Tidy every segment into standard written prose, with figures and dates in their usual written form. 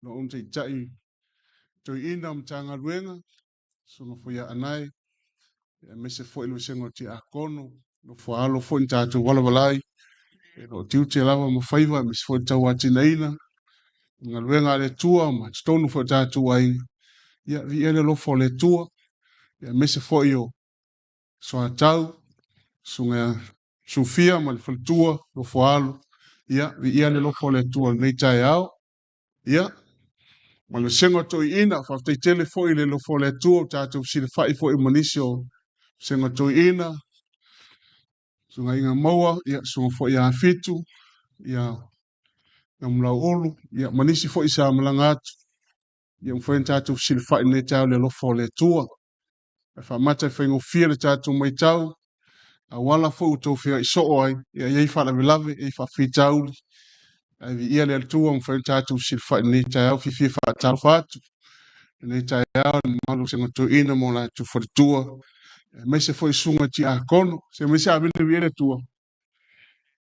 no te tai to ina mtanga luenga so fo ya anai me se fo ilu sengo ti akono no fo alo fo nta to wala walai no tiu te lava mo faiva me se fo ta wati naina nga luenga le tua ma stonu fo ta tu ai ya vi ele lo fo le tua ya me se fo yo so atau sunga sufia ma le fo tua lo fo alo ya vi ele lo fo le tua nei tai ao ya ma le sengo to ina fa te tele fo ile lo fo le tua ta tu si le fai fo i monisio sengo to ina sunga inga maua ya sunga fo ya fitu ya mla olu ya manisi fo isa mlangat ya mfenta tu si le fai nei tai le lo fo le tua fa mata fa ngo fia le tatu mai tau a wala fo to fia so oi ya ye fa la lave e fa fi tau ai ia le tua mfenta tu si le fai nei tai fi fi fa tal fatu nei tai malu sengo to ina mo la tu for tua me se foi sunga ti a kono se me se abile viere tua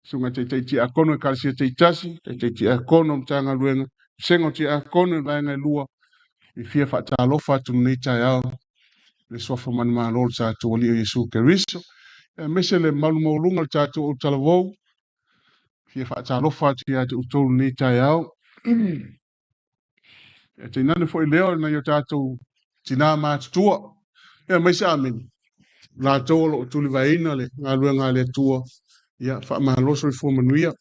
sunga te a kono ka se te tasi te a kono mtanga luenga sengo ti a kono va nga lua i fia fa talo fa tu nei tai le sofa man ma lol sa tu oli Yesu Keriso me se le malu maulunga ta tu o talavou fia fa talo fa ti a tu to nei tai e te nane foi leo na yo tatu tina ma tua me se amen la tolo tu li vaina le nga le tua ya fa ma lo so fo manuia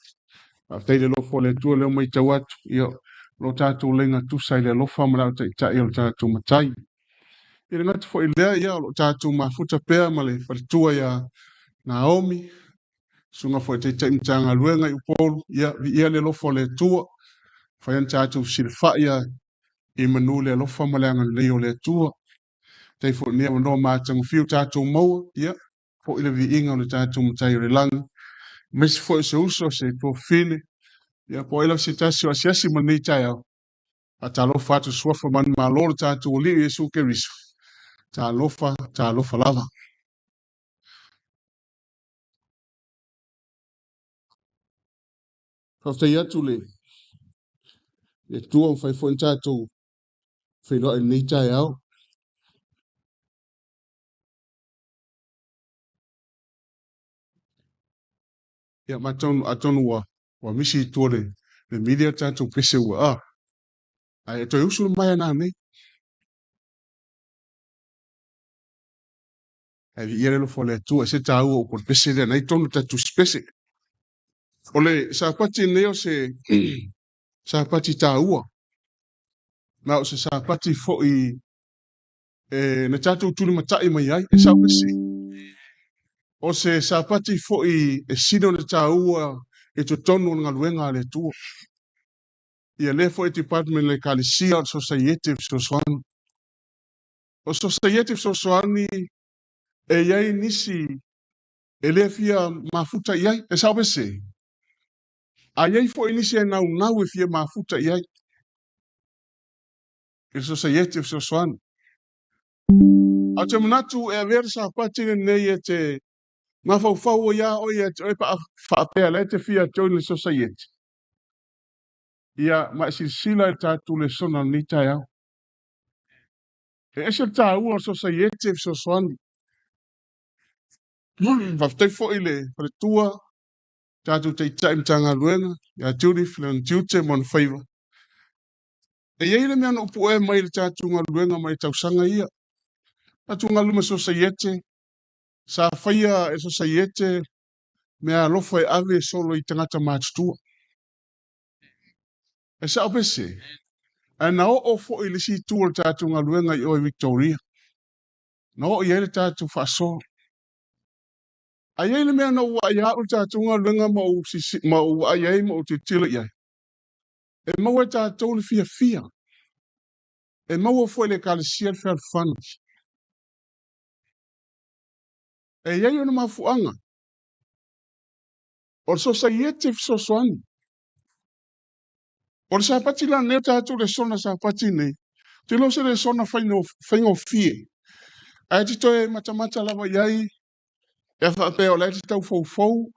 a te le lo fo le tua le mai tawat yo lo tatu lenga tu sai le lo fa ma te ta yo tatu matai e nga fo le ya lo tatu ma futa pe ma le fa tua ya Naomi sunga fo te mtanga luenga i polu ya le lo fo le tua fa yan tatu silfa ya i manule lo fa ma le yo le tua te fo ne no ma tang fiu tatu mo ya fo ile vi inga le tatu matai re lang mes fo se uso se to fine ya po ile se tasio asiasi mani tai ata lo fa tu swa fo man ma lo tatu li Yesu Keriso ta lo fa lava fa te ya tu le tua fa fo tatu fe lo ni tai ya atonu wa misi tole le media tatu pese wa ai to usul mai na ne ai yere lo fole tu se ta o por pese de na tonu tatu pese ole sapati neo se sapati ta u na o se sapati fo i na tatu tu matai mai ai e sa pese o se sapati fo i sino na ta u e to tonu nga luenga le tu ia le fo e department le kalisia Sosaiete Fesoasoani o Sosaiete Fesoasoani e iai nisi e le fia mafuta iai e sa pese a iai fo inisi e nau e fia mafuta iai e Sosaiete Fesoasoani a te manatu e ver sapati nei e te mafau ia o ia e pa fa le te fia te le Sosaiete ia ma sila e tatu Lesona ni tai au e se ta u Sosaiete Fesoasoani va te fo ile pre tua tatu te tanga luenga ya turi flan tute mon favor e ia ile me no pu e mai tatu nga luenga mai tau sanga ia tatu nga luma Sosaiete sa faia e Sosaiete me alofa e ave solo i tangata mātua. E sa opese, e na o fo i lisi tua tātu ngā luenga i oi Victoria. Na o i ele tātu whaso. A iele mea na ua i hau tātu ngā luenga ma ua i ei ma o te tila i ei. E maua tātu le fia fia. E maua fo i le kālesia le whanu. E iei ona mafuanga. O Sosaiete Fesoasoani. O le sapati la ne tātu Lesona sapati nei. Te lo se Lesona whaingo fie. A te toi matamata lava iai. E whaapea o lai te tau fau fau.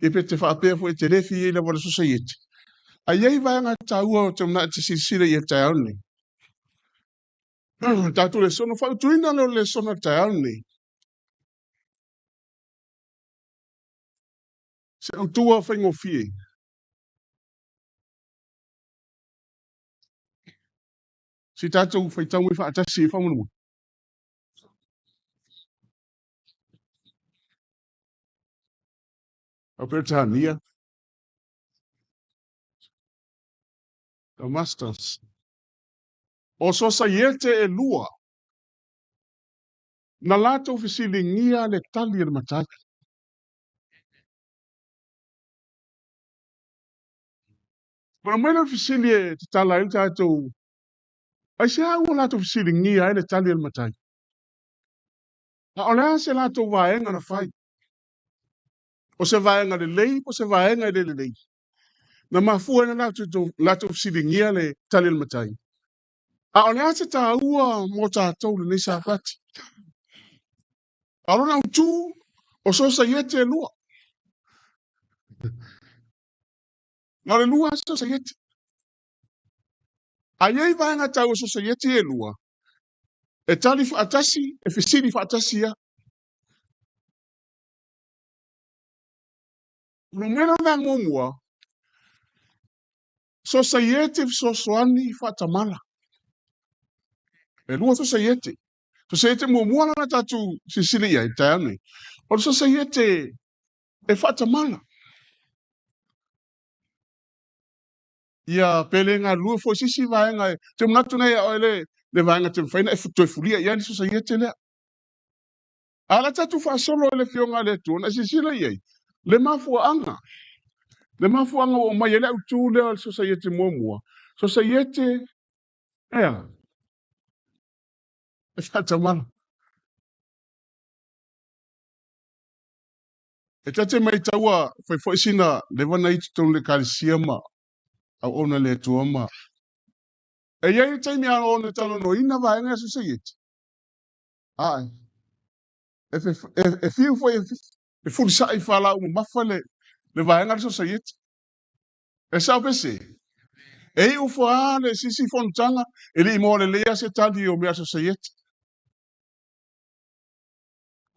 E pe te whaapea fo e te refi e la wala Sosaiete. Ai vai nga taua te mna te sisira ia tauni. Tatu le sono fa tuina le sono tauni. Se o tua whaingo fie. Si tātou whaitau i whaatasi e whamungu. A Britania, a Masters. O Sosaiete e lua. Na lato Fesiligia le Matai. Pero mena Fesilie te tala il tātou. Ai se hau lato Fesiligia le Matai. A olea se lato vaenga na whai. O se vaenga le lei, o se vaenga le lei. Na mafua na lato Fesiligia le Matai. A olea se tā ua mo tātou le nisa pati. A lona utu o Sosaiete e lua. Na le lua Sosaiete. A iei vaenga tau o Sosaiete e lua. E tali whaatasi, e Fesili whaatasi ia. No mera ngā ngomua, Sosaiete Fesoasoani whaatamala. E lua Sosaiete. Sosaiete mua na tatu Sisilia i tāne. O Sosaiete e whaatamala. Ia pele ngā lua fo sisi vaenga e. Te mnatu nei a oele le vaenga te mwhaina e futu e fulia ia ni Sosaiete lea. Ala tatu whaasolo ele fionga le tuona Sisilia iei. Le mafua anga. Le mafua anga o mai ele au tū lea Sosaiete mua. Sosaiete ea. E whaatamala. E tate mai taua foi sina le wana i tonu le kalisiama au ona le tuama. E iei taimi a ona talo no ina vaenga Sosaiete. Ai. E fiu foi e furisa i whala umu mawhale le vaenga Sosaiete. E sao pese. E i ufua le sisi fontanga e li mo le lea se tali o mea Sosaiete.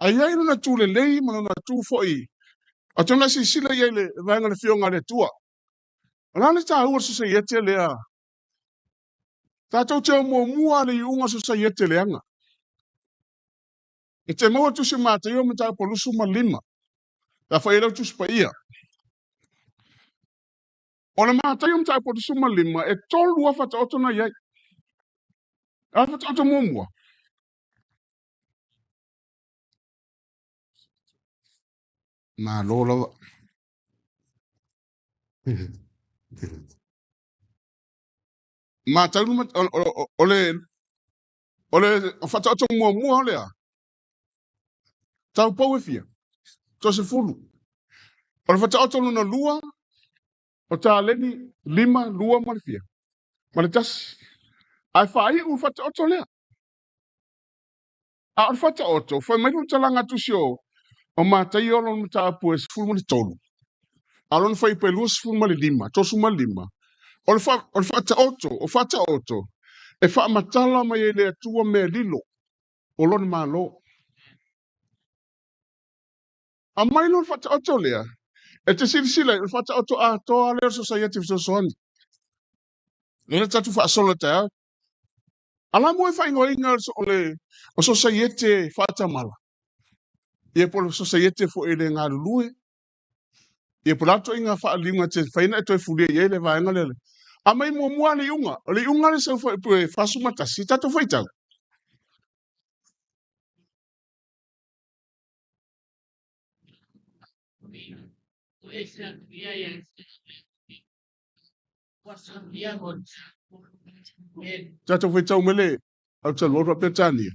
Ai iei nuna tū le lei ma nuna tū foi. A tona sisila iei le vaenga le fionga le tua. Rane tā ua Sosaiete lea. Tātou te mua le iunga Sosaiete leanga. E te maua tusi mata iwa mata polusu ma lima. Ta whaerau tusi pa ia. O le mata iwa mata polusu ma lima e tolu a whata oto na iai. A whata oto mua. Nā lola. Mata iwa o le whata oto mua lea. Tau pau e fia. Tose fulu. O le whata oto luna lua. O tā leni lima lua ma le fia. Ma le tasi. Ai whai u whata oto lea. A o whata oto. Whai mai nu talanga tusi o. O mata i olo mata apu e sifuru ma le tolu. Alon fai pe lua sifuru ma le lima. Tosu ma lima. O le whata oto. E wha matala mai e le atua me lilo. O loni malo. A mai lo whata oto lea. E te sirisila e whata oto a toa leo Sosaiete Fesoasoani. Lena tatu wha asola te au. Ala mo e wha ingo inga o Sosaiete whaatamala. Ie polo Sosaiete fo e le ngā lulue. Ie polo ato inga wha alinga te whaina e toi fulia i ele vaenga lele. A mai mua le iunga. O le iunga le sau e whasumata si tatu whaitau. Tatu whaitau mele au ta lora Petania.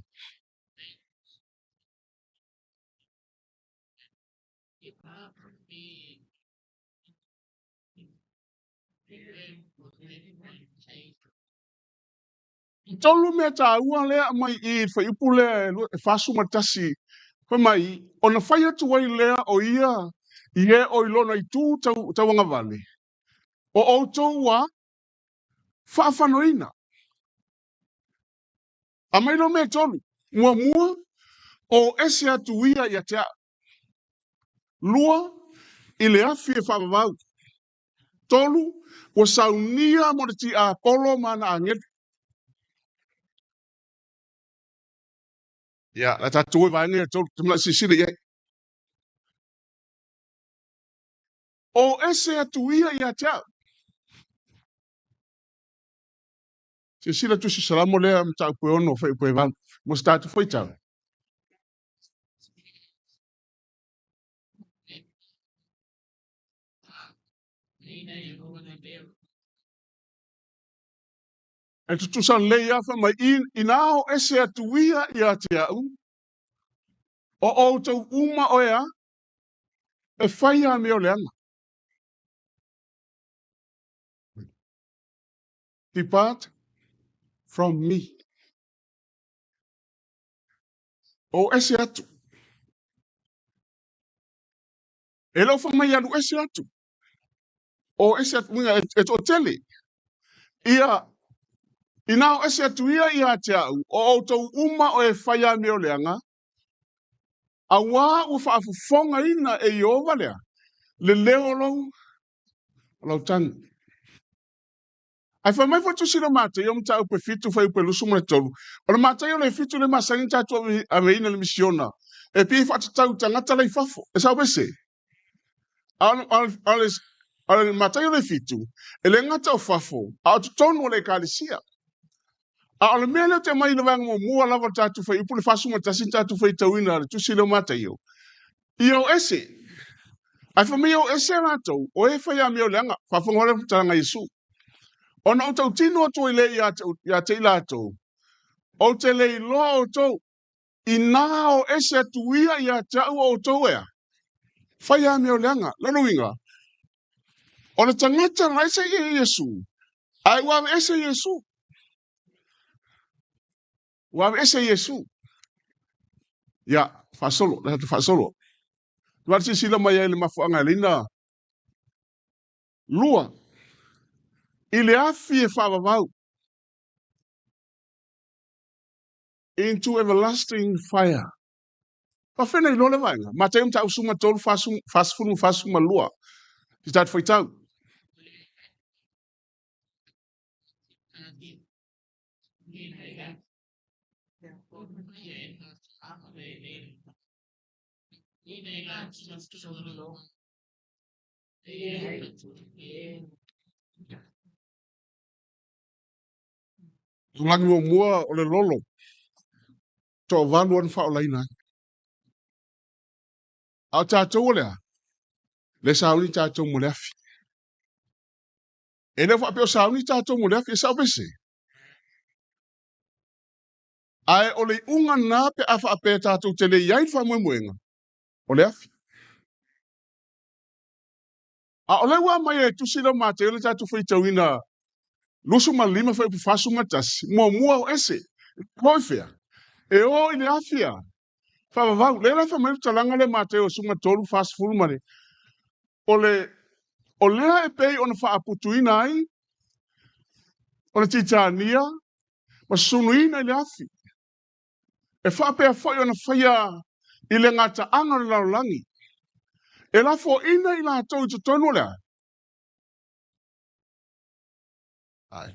Tolu mea tā ua lea mai i whaipu lea e whasumata si. Wha mai, o na whai atu wai lea o ia i e o ilona i tū tauanga vale. O toa whaafanoina. A mai no me tonu. Mua o ese atuia ia te lua i le afi e whaavavau. Tolu o saunia mo ti a polo mana angel. Ya, la tatue vai nge tolu tumla sisiri ye. O ese atuia ia te sisira tu si salamo lea mta koe ono fai koe van. Mo statu foi tau. E tu san lei afa mai inao ese atuia ia te au. O tau uma oea e whaia me o leanga. Depart from me. O ese atu. E lo fa mai anu ese atu. O ese atu minga e to tele. Ia inao ese atu ia te au. O tau uma o e whaia me o leanga. A wā u whaafufonga ina e iova lea. Le leo lau tangi. Ai fa mai fa tu sira mate yo mta upe fitu fa upe lusu mo tolu. Ona mate yo le fitu le masangi tatu a me ina le misiona. E pi fa tau tangata le fafo. E sa bese. Al mate yo le fitu. E le ngata o fafo. A tu tonu le kalisia. A ole mele te mai le vanga mo mua lava tatu fa upe le fasu mo tasin tatu fa tawina tu sira mate yo. Iyo ese. Ai fa me yo ese mato. O e fa ya me o lenga. Fa fongole tanga Yesu. Ona o tau tino atu i le ia te ilato. O te le iloa o tau. I nā o ese atuia ia te au o tau ea. Whai a mea o leanga. Lano inga. O le tangata na ese i Yesu. Ai wawe ese Yesu. Wawe ese Yesu. Ia, whasolo. Le hatu whasolo. Tuarisi sila mai e le mafuanga lina. Lua. I le afi e whawawau. Into everlasting fire. Pa whena i lole vainga. Ma te umta usuma tolu fasfunu lua. Ti tatu whai tau. Tulangi o mua o le lolo. To valu an wha o laina. Au tātou o lea. Le sauni tātou mo leafi. E le wha peo sauni tātou mo leafi e sao bese. Ai o le unga nā pe awha ape tātou te le iai wha muenga. O leafi. A o le wā mai e tusira mā te ole tātou whai tauina. Lusu ma lima whai pufasu matasi. Mua o ese. Hoi whea. E o i le afia. Whawawau. Le la wha mai talanga le mā te o sunga tolu fast full mani. O lea e pei ona wha aputuina ai. Ona titania. Ma sunuina i le afi. E whapea whai ona whaia i le ngata anga le laulangi. E la fo ina i la tau i tonu lea. Ai.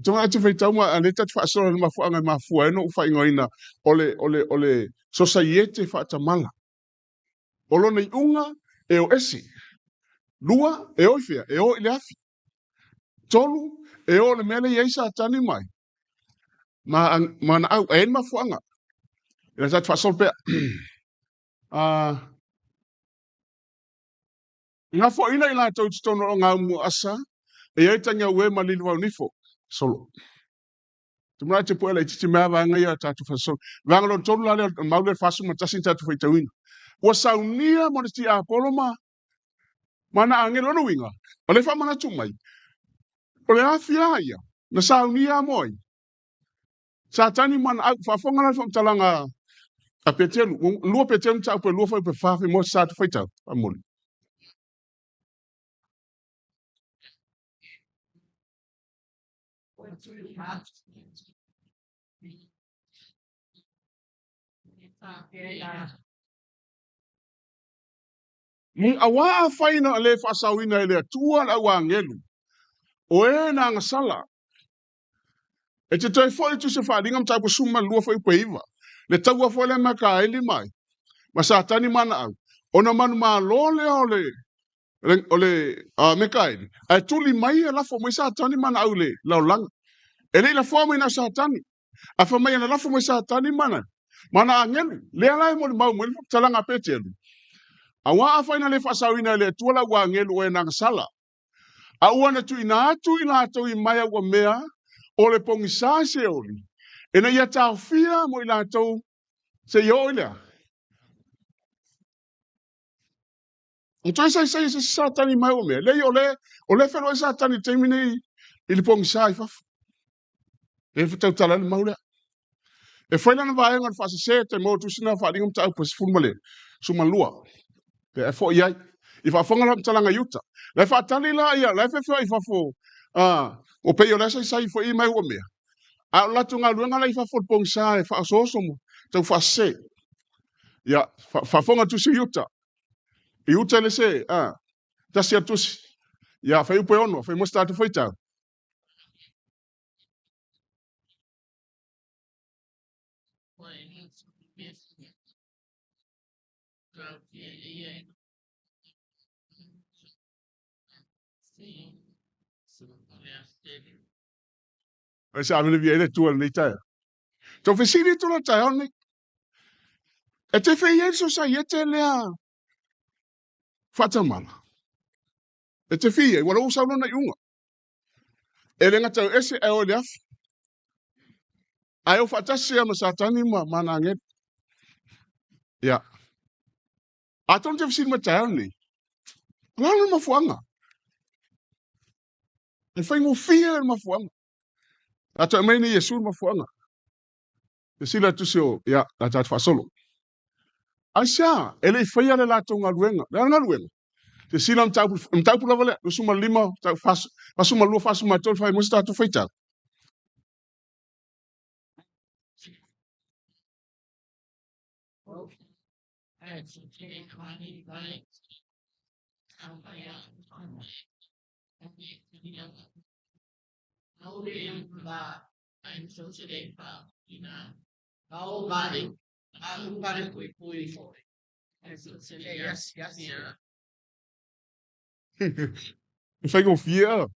Tonga atu whai tauma a le tatu whaasora na mafuanga i mafua e no whai ngoina ole Sosaiete whaatamala. O lona i unga e o esi. Lua e o ifea, e o i le afi. Tolu e o le mele i eisa tani mai. Ma na au, e en mafuanga. E la tatu whaasora pea. Nga fo ina i la tau i tono o ngā mua asa. E eitanga ue ma lili wau nifo. Solo. Tumra te poela i titi mea vanga ia tatu whaasora. Vanga lo tonu lale maule whaasu ma tasin tatu whai tauina. Wa saunia mo ti a poloma. Mana ange lono winga. O le whamana tumai. O le afia ia. Na saunia moi. Sa tani mana au whafonga na whamtalanga a petelu. Lua petelu ta upe lua whai pe whafi mo sa tu whaitau. Amoli. Mung awa faina le fasawina le tua la wangelu. Oe na ngasala. E te toi foi tu se fa dinga mta suma lua foi peiva. Le taua foi le maka eli mai. Masatani mana au. Ona manu ma lole ole meka eli. Ai tuli mai la fo mo satani mana au le la lang. Ele la fo mo na satani. Afa mai na la fo mo satani mana. Mana angelu. Le ala mo mau mo talanga petelu. Awa afaina le fasawina le tua la wangelu oe na ngasala. Auana tu ina atu I maya wa mea o le pongi sa se oli. E na ia tau fia mo ina tau se ioilea. O toi sai se satani mai o mea. Le o le whenua satani teimine I le pongi sa I fafu. E whetau tala le maulea. E whaina na vaenga le fasa se te mo tu sina whaadingam tau pas fulmale. Sumalua. Pe e fo iai. I whafonga la talanga yuta. Le whaatali la ia. Le whewhia I whafo. O peo le sai fo I mai o mea. A la tunga luenga la I whafo pong sa e whaasosomo. Tau whase. Ya, whafonga tu si yuta. I uta le se. Tasi atusi. Ya, whai upe ono. Whai mosta atu whaitau. Wai sa amene via ele tua nei tae. Tau whesiri tu la tae oni. E te whai Sosaiete lea. Whatamana. E te whi wala usau na iunga. E renga tau ese e o le afi. Ai o whatasi ama satani mana anget. Ya. Aton te whesiri ma tae oni. Ngalo mafuanga. E whai ngo fia mafuanga. Ato e maini Yesu mafuanga. E sila tu seo, ya, la tatu fasolo. Asia, ele whaia le lato ngā ruenga. Le ngā ruenga. Te sila mtaupu lava le, suma lima, fasuma lua, fasuma tol, whai musta atu whaita. E whai ngo fia.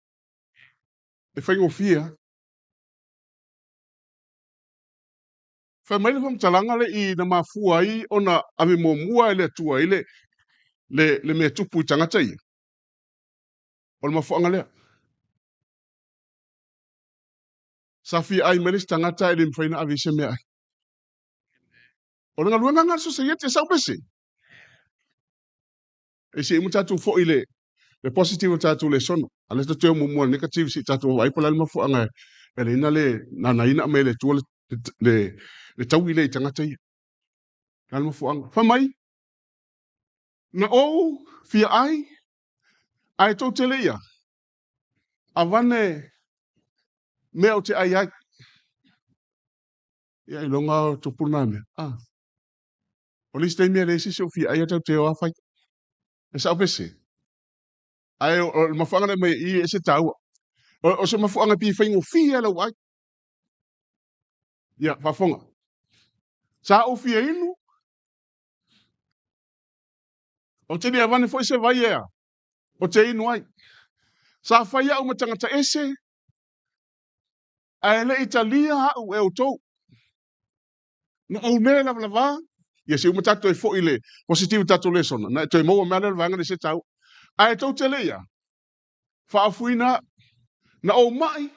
E whai ngo fia. Whai maile wham talanga le I na mafua I ona ame mo mua ele tua I le mea tupu I tangata I. O le mafuanga lea. Safi ai melis tangata I le mwhaina avise mea ai. O le ngā ruenga ngā Sosaiete sau pese. E se imu tatu fo I le positive tatu le sono. Ale ta teo mo mua negative si tatu ai pala le mafuanga. Ele ina le na ina me le tua le tau I le I tangata I. Ka le mafuanga. Whamai. Na o fia ai tau te leia. Avane mea o te ai. Ia I longa to puna me. O liste mea le sisi o fia ai tau te o awhai. E sa opese. Ai o mafuanga le mai I e se tau. O se mafuanga pi whaingo fia la wai. Ia, whafonga. Sa o fia inu. O te ni avane foi se vai ea. O te inu ai. Sa whaia o matangata ese. A ele Italia hau e o tou. Na au mea la lava. Ia se umatato e fo ile. Positive tato lesona. Na to e maua mea le vanga le se tau. A e tau te leia. Whaafuina. Na o mai.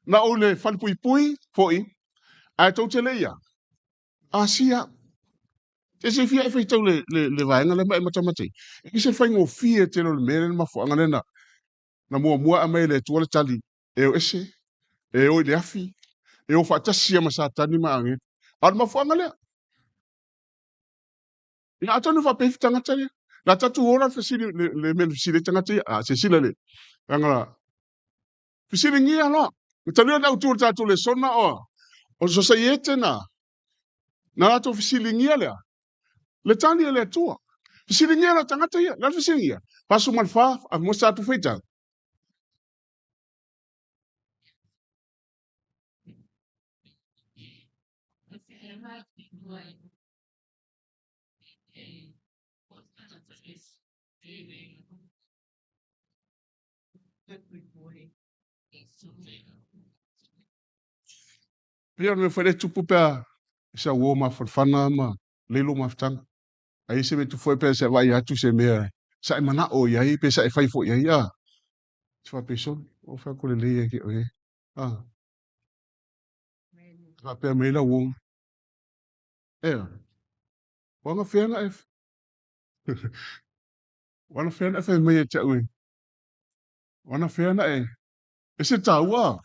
Na o le whalpui pui. Fo I. A e tau te leia. A sia. Te se fia e whaitau le vanga le mai matamati. E se whaingo fia te lo le mea le mafuanga le na. Na mua a mai le tuale tali. E o ese. E o I le afi. E o whaatasi ama sa tani maange. Al mafuanga lea. Ina atonu whapehi tangata ia. La tatu ora fesili le mele fesili tangata ia. Se sila le. Angara. Fesili ngia la. Talua na utur tatu le sona o Sosaiete na lato Fesiligia le tani le tua. Fesiligia la tangata ia, la Fesiligia. Pasu malfa, a mo tatu feita. Pia me fere tupu pea sa uo ma farfana ma lelo ma ftanga. Ai se me tu foi pe se vai atu se mea. Sa e mana o iai pe sa e fai fo iai a. Fa peso o fa ko le le ki o e. Ah. Ka pe me la uo. E. Wanga fena e. Wana fena e me te ui. Wana fena e. E se taua.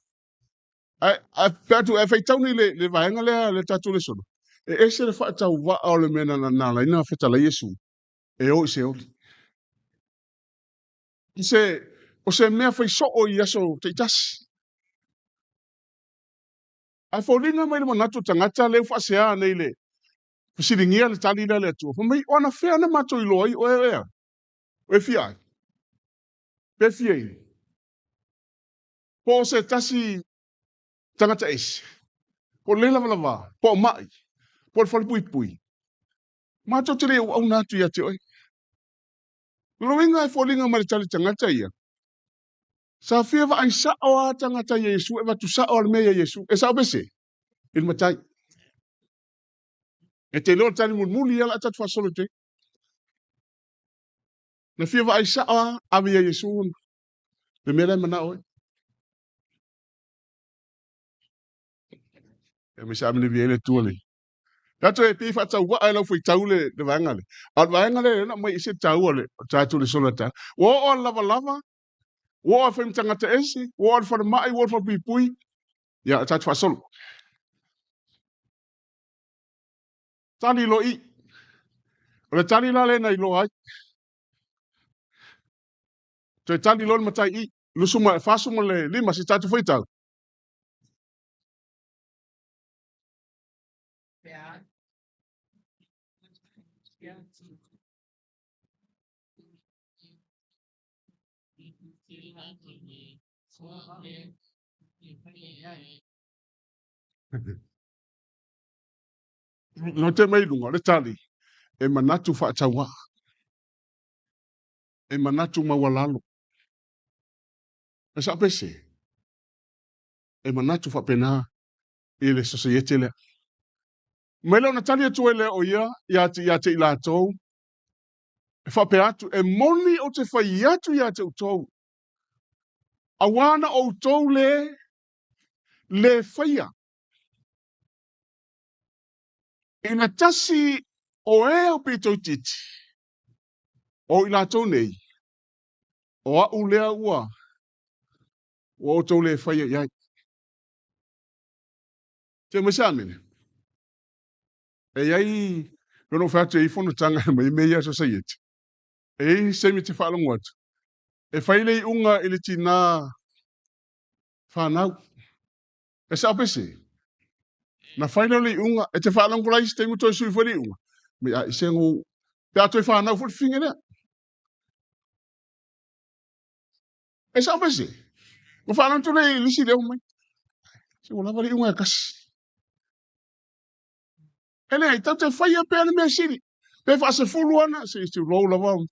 Ai pe tu e fai tau ni le vaenga le tatu le sono. E se le fa tau va o le mena na la ina feta la Yesu. E o se o. O se mea fai so o i aso te tasi. Ai fōringa mai le manatu tangata leu whasea nei le. Fesiligia le tali le atua. Fo mai ona whea na mato i loa i o ea. O e fiai. Pe fiai. Po se tasi tangata esi. Po le lava lava. Po mai. Po le whale pui pui. Mato te leo au natu i ate oi. Loinga ai fōringa mai le tali tangata ia. Sa fia va ai sa o a tangata Yesu. E va tu sa o al mea Yesu. E sa o bese. Il matai. E te leo tani mulmuli ala tatu fasolo te. Na fia va ai sa o a mea Yesu. Le mea mana oi. E me sa mene viele tuale. Tato e pifa tau wa ai lau fui tau le vanga le. Al vanga le na mai ise tau le tatu le sola ta. Wo o lava lava. Wo o fem tangata esi. Wo o fa mai wo fa pui. Ya tatu fa solo. Tani lo i. Le tani la le na i lo ai. Te tani lo matai i. Lusuma fasuma le lima si tatu fui tau. No te mai lunga le tali. E manatu fa tawa. E manatu mawalalo. E sa pese. E manatu fa pena. E le Sosaiete le. Melo na tali atu ele o ia. Ia te ila atou. E fa pe atu. E moni o te fai atu ia te utou. Awana o utou le faia. Ina tasi o e o pito titi. O ila atou nei. O a ulea ua. O utou le faia iai. Te masamene. E iai. Kono fatu e ifono tanga mai meia Sosaiete. E semi te whaalong watu. E whaile i unga ili tina whanau. E sa pese. Na whaile li unga. E te whaalong kulai te muto e sui whali unga. Me a ise ngu. Te ato e whanau fwori finge nea. E sa pese. Ngu whanau tune i lisi leo mai. Se wala wali unga e kasi. E lea, i tau te whaia pe ane mea siri. Pe wha se fulu ana. Se isi rou la wau.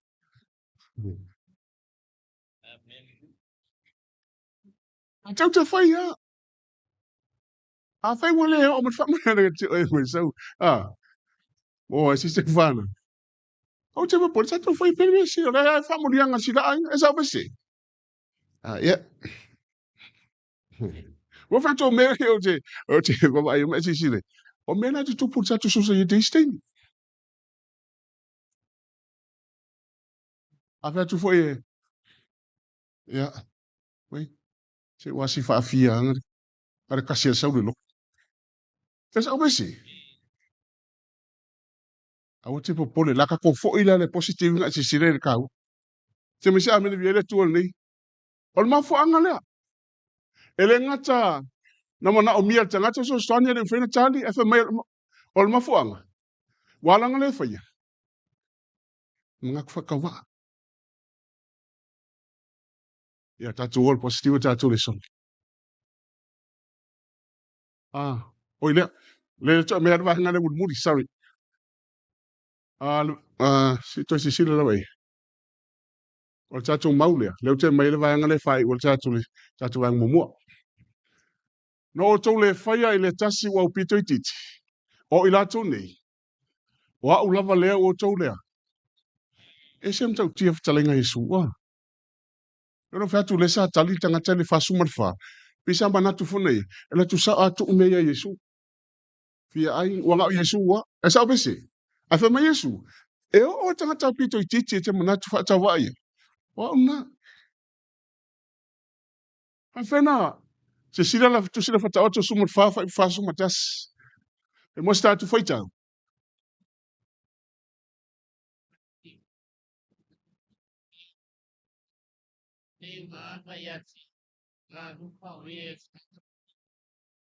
A tau te whaia. A whai wale o mat whamana te oe mai sau. O, e si se whana. O te mapori, sa tau whai pere mea siri. O lea, whamuri anga sira ai. E sa pese. Ia. Wo fa to mea o te baba ai mai sile. O mea na te tupu sa tu Sosaiete Eastern. A fa tu foi ia. Wei. Se wasi fa fia anga. Para kasi sa ulo. Te sa obesi. A o te popole la ka ko fo ila le positive nga si sile le kau. Te me sa me viele tu ni. O ma fo anga le. Ele ngata na mana o mia tangata so sonia de fena tali e fa mai o le mafuanga. Wala ngale fa ya. Ngak fa kawa. Ya tatu wol positivo tatu lesona. Oi le to me arwa ngale muri sorry. Si to si sila la o tatu maulea le te mai le vai ngale fai o tatu wang mumua no o tau le faia i le tasi wa upito i titi o i lato nei o au lava lea o tau lea e sem tau tia fitalenga Yesu wa no fatu le sa tali tanga tele fa sumarfa pisa manatu funei ele tu sa atu umeia Yesu fia ai wanga Yesu wa e sa bese a fa mai Yesu e o tanga tau pito i titi te manatu fa tau wa ia wa una Fena, se sila la tu sila fata auto sumut fa sumatas. E mo sta tu faita.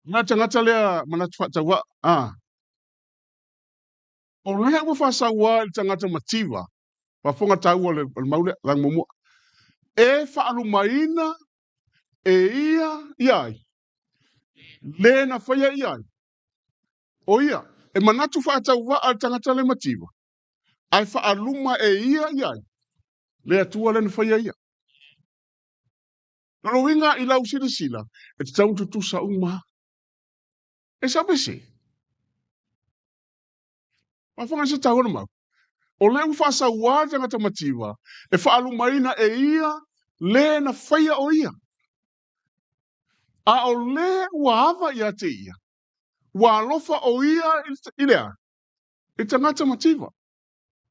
Ngata lea mana tu fata wa o le mo fa sa wa tangata mativa. Wa fonga tau le maule lang momo. E fa alumaina e ia. Le na fa ia. O ia, e manatu fata wa al tangata le mativa. Ai fa aluma e ia. Le atua le na fa ia. Nolo winga i lau sila. E te tau tutu sa uma. E sabe se. Ma fonga se tau mau. O le ufasa waja ngata mativa. E fa alumaina e ia. Le na faia o ia. A o le wahava ia te ia. Wa alofa o ia ilea. I te ngata mativa.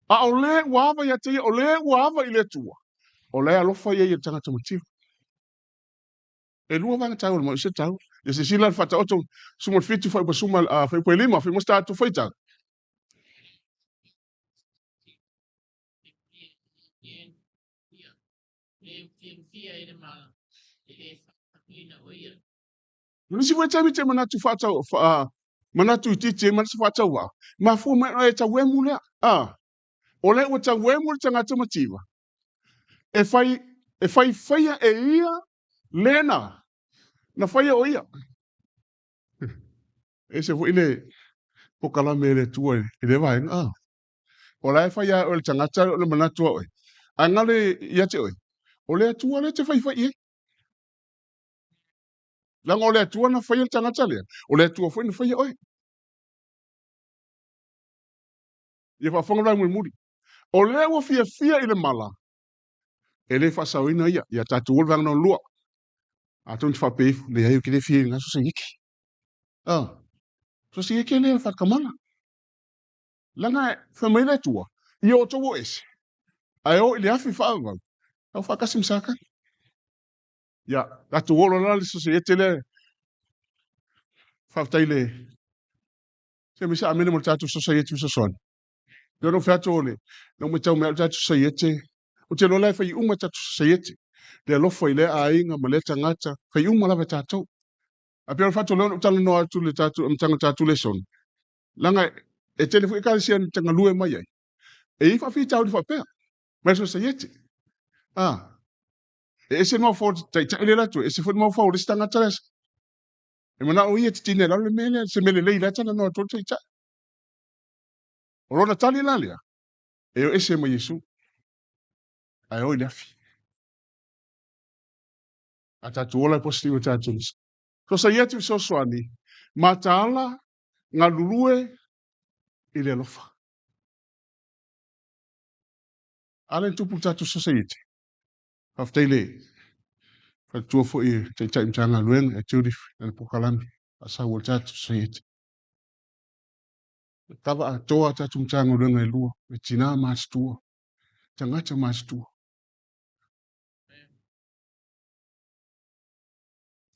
A o le wahava ia te ia. O le wahava ile tua. O le alofa ia te ngata mativa. E lua vanga tau ma se tau. E se sila fata oto suma fitu fa suma fa po lima fa mosta tu faita. Nisi wa tami te manatu fata manatu itite manatu fata wa. Ma fu ma e ta wemu le. O le o ta wemu te ngata mativa. E fai faia e ia lena. Na faia o ia. E se fu ile po kala mele tua ile vai o la faia o le tangata o le manatu o angale ia te oi o le tua le te fai fai la o le tua na fai le tangata le o le tua foi na fai oi ia fa fonga mai muri o le o fia ile mala ele fa sawina ia tatu o vang no lua a ton fa pe le ai que le fia nga so se yiki so se yiki le fa kamala langa fa mai le tua io to wo es ai o ile afi fa va o fa kasim saka ya tatu o la le Sosaiete le fa taile se mi sa amene mo tatu Sosaiete Fesoasoani yo no fato le no mo tau me tatu Sosaiete o te lo lai fai uma tatu Sosaiete le lo foi le ainga ma le tangata fai uma la tatu a pe fato le talo no atu le tatu tanga tatu le son langa e tele fu ka sian tanga lue mai ai e ifa fi tau di fa pe ma Sosaiete e se no fo tai le la tu e se fo mo fo le tangata le e mana o ia tine la le mele se mele le la tana no to tai o rona tali la le e o ese mo Yesu ai o ilafi a tatu ola positivo tatu Sosaiete Fesoasoani mataala nga lulue i le alofa ale tupu tatu Sosaiete aftai le fa tua fo i tai tai mtanga luen e tiuri na pokalami asa wo tatu Sosaiete tava a toa tatu mtanga luen e lua e tina mas tua tangata mas tua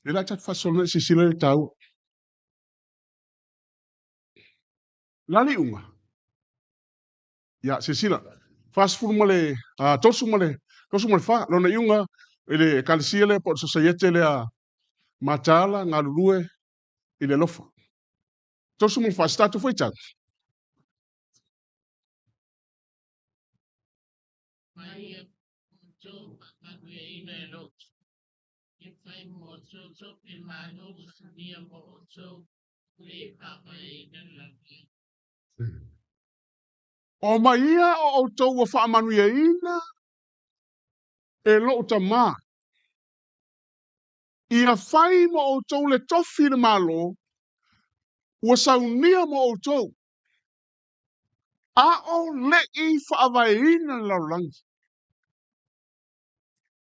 le la tatu fasolone si sila le tau lali unga ya se sila fast food male tosu male fa lona iunga ele kalsia le po Sosaiete le Matala ngalulue i le lofa. Tosu mo fastatu foi tau. O maia o tau wa whaamanu ia ina e lo tamā. Ia whai mo o tau le tofi le malo ua saunia mo o tau. A o le i whaavai ina le laulangi.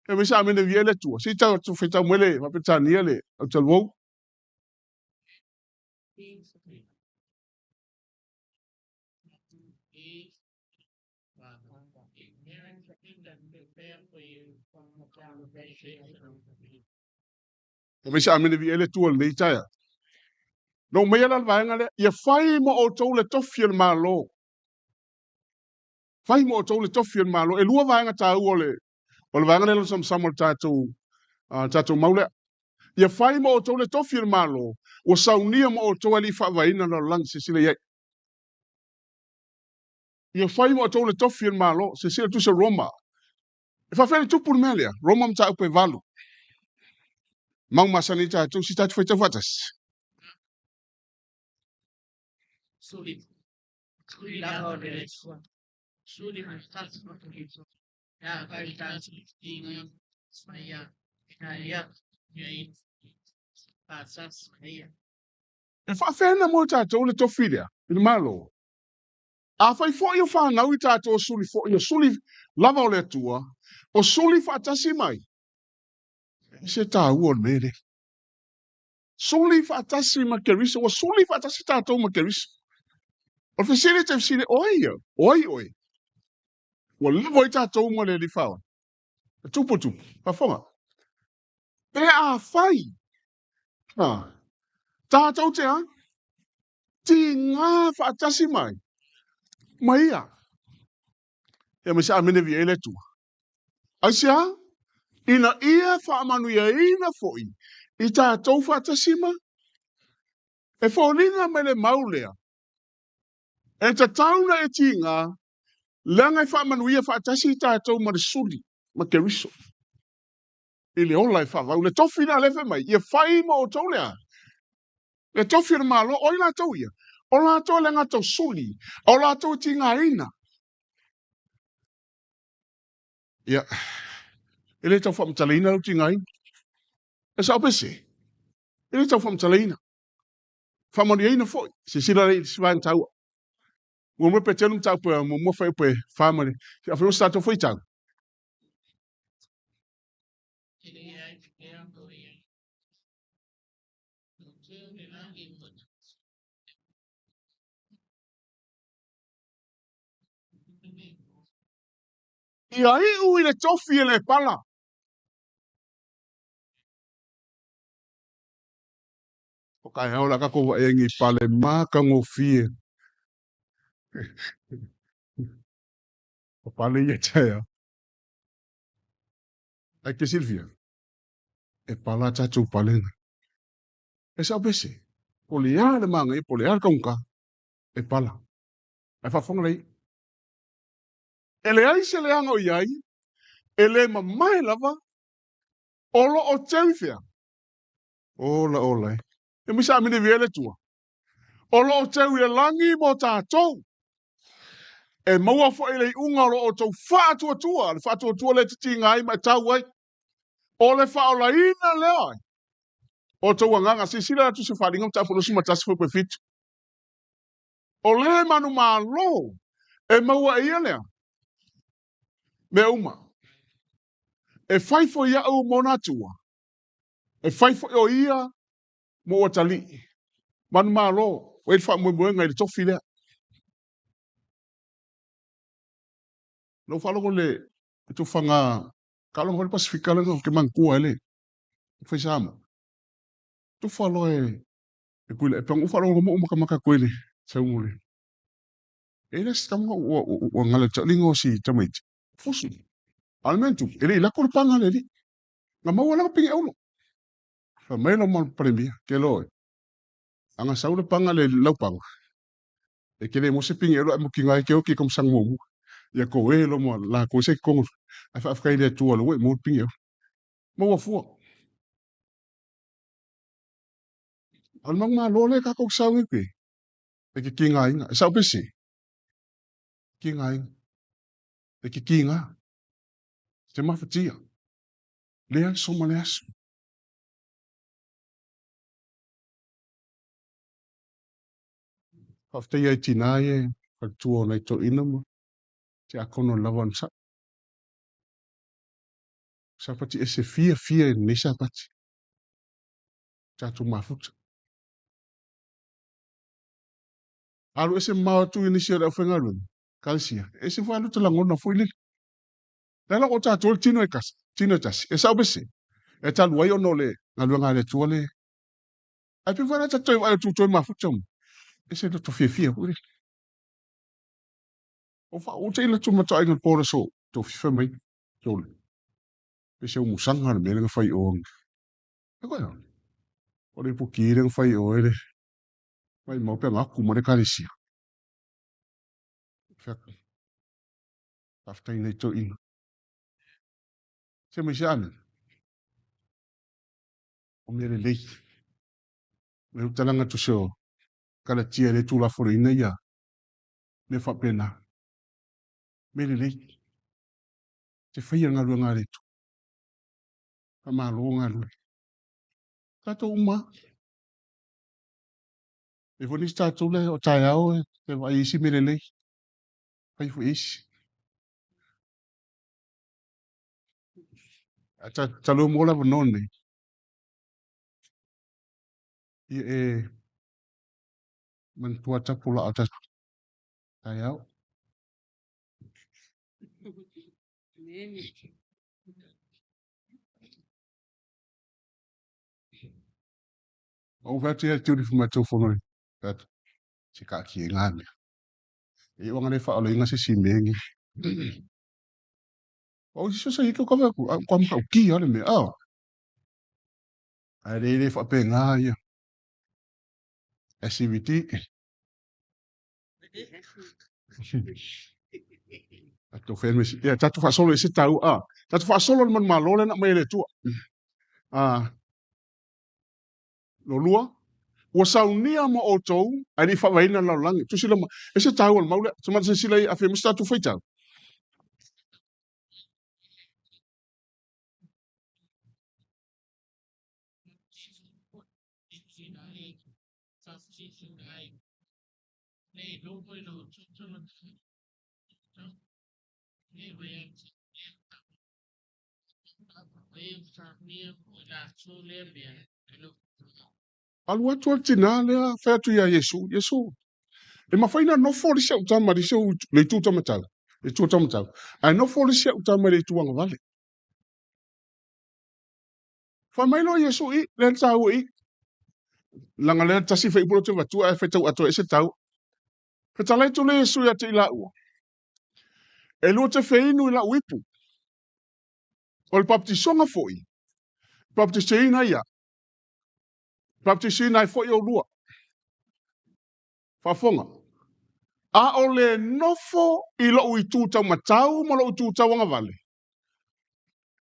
E misa amene via le tua. Si tau tu whetau mwele wapetania le au taluau. E misa amene via le tua le neitaya. No mea la vaenga le, ia whai mo o tau le tofi le malo. Whai mo o tau le tofi le malo. E lua vaenga tā ua le. O le vaenga le lo samsamo tātou maule. Ia whai mo o tau le tofi le malo. O saunia mo o tau ali whaavaina na lang se sile iai. Ia whai mo o tau le tofi le malo. Se sile tu se Roma. E whawhele tupu le melia. Roma mta upe valu. Mau masani tātou si tātou whaita watas. Suli la orde le sua. Suli ma stazzi ma tutto. Ya qualitati in Spagna. Ya passas meia. E whawhena mo tātou le tofi lea. Il malo. A whai fo i o whanau i tātou suli fo i o suli lava o le tua. O suli whaatasi mai. Se tā ua mele. Suli whaatasi ma kerisa. O suli whaatasi tātou ma kerisa. O fesile te fesile oia. Oi. O levo i tātou mo le li whaua. Tupu. Whawhonga. Pe a whai. Tātou te a. Ti ngā whaatasi mai. Maia. E me se amene vi ele tua. Asia. Ina ia whaamanu ia ina foi. I tātou whaatasi ma. E whaolinga me le maulea. E ta tauna e ti ngā. Langa i whaamanu ia whaatasi i tātou ma le suli. Ma ke riso. Ile ola i whaavau. Le tofi na lewe mai. Ia whai mo o tau lea. Le tofi na malo. O ina tau ia. O la tau le ngā tau suli. O la tau ti ngā ina. Ia. Ile tau whaamtaleina lau ti ngā ina. E sa opese. Ile tau whaamtaleina. Whaamanu ia ina foi. Se sila rei si vaen tau. Ua mwe pe tenum tau pe mo whai pe whaamare. Se awhiru stato foi tau. Ia iu i le tofi e le pala. O kai hau la kako wa engi pale maka ngofie. O pale ia tea. Ai ke Silvia. E pala tatu palena. E sa opese. Poliare manga i poliare kaunka. E pala. Ai whafonga lei. E le ai se le anga o iai. E le mamai lava. Olo o teufia. Ola. E misa amine viele tua. Olo o teu i langi mo tātou. E maua fo ele unga o tau whātua. Le whātua le titi ngai mai tau ai. O le whaola ina lea. O tau anganga sisira atu se wharingam tāpuna suma tasi fo pe fitu. O le manu malo. E maua ia lea. Me uma. E whaifo ia au monatua. E whaifo o ia mo o tali. Manu malo. O e wha mwe ngai le tofi lea. No whalongo le, tu whanga, kalongo le Pasifika le ke mangkua ele. Whai sama. Tu whalo e kuile, e pang whalongo mo maka kuile, sa umule. E les tamanga ua ngale talingo si tamaiti. Fosu. Almentu, ele ila kore panga le li. Nga maua langa pingi auno. Fa mai lo mo premia ke lo. Anga saula panga le laupanga. E ke le mo se pinga lo mo kinga ke o ki kom sang mo. Ya ko e lo mo la ko se kong. Ai fa kai le tu lo mo pinga. Mo wa fu. Al mang ma lo le ka ko sa wi pe. E ke kinga inga. Sa pe se. Kinga inga. E ke kinga. Te ma fatia. Le so ma le as. Fa te ia tinae. Fa tu ona to ina mo. Te akono lawan sa. Sapati ese fia ni sapati. Tatu mafuta. Alu ese mau tu ini sia da fengalu. Kalsia. Ese fa alu tala ngona foi lili. Dala ko tatu tino ekas. Tino tas. Esa obese. E talu wa yo no le. Ngalu ngale tuole. Ai pe fana tatu wa tu to mafuta mo. Ese do to fia uri. O fa o te ila tu mata inga pora so. To fia mai. Tole. Ese o musanga na mele nga fai o. Eko ya. O le puki nga fai o ele. Mai mau pe ngaku mo le kalisia. Fia. After in to in. Se me jame. O mele lei. Me utalanga tu so. Kala tia le tu la foro ina ia. Me fa pena. Mele lei. Te whaia ngā rua ngā retu. Ka mā lo ngā rua. Tato uma. E whanis tato le o tai au e. Te wai isi mele lei. Pai fu isi. Talo mola wa none. I e. Man tua tapula o tato. Tai au. O vati e tiuri fu matou whanoi. Tato. Se ka ki e ngā mea. E wanga le whaolo inga se si mengi. O si so sa hiko kawa ku. Kwa mka uki ale me. Ao. Ai le whape ngā ia. SCVD. Tato whenme si. Ia tato whasolo e se tau. Tato whasolo man malole na mai le tua. Lo lua. Ua saunia mo o tou, ai ni whawaina lau langi. Tu sila ma, e se tau al maule, tu mata se sila i a whi mista tu whaitau. Alu atu al tina lea, whea tu ia Yesu, Yesu. E ma whaina no fori sia utama ri sia le tu tamatau. Le tu tamatau. Ai no fori sia utama le tu anga vale. Wha mailo Yesu i, le tau i. Langa le tasi wha ipulo te watua e whetau ato e se tau. Whetalai tu le Yesu ia te ila ua. E lua te wheinu ila uipu. O le baptisonga foi. Baptiseina ia. Baptiseina i foi o lua. Whafonga. A o le nofo i lo i tūtau matau ma lo i tūtau anga vale.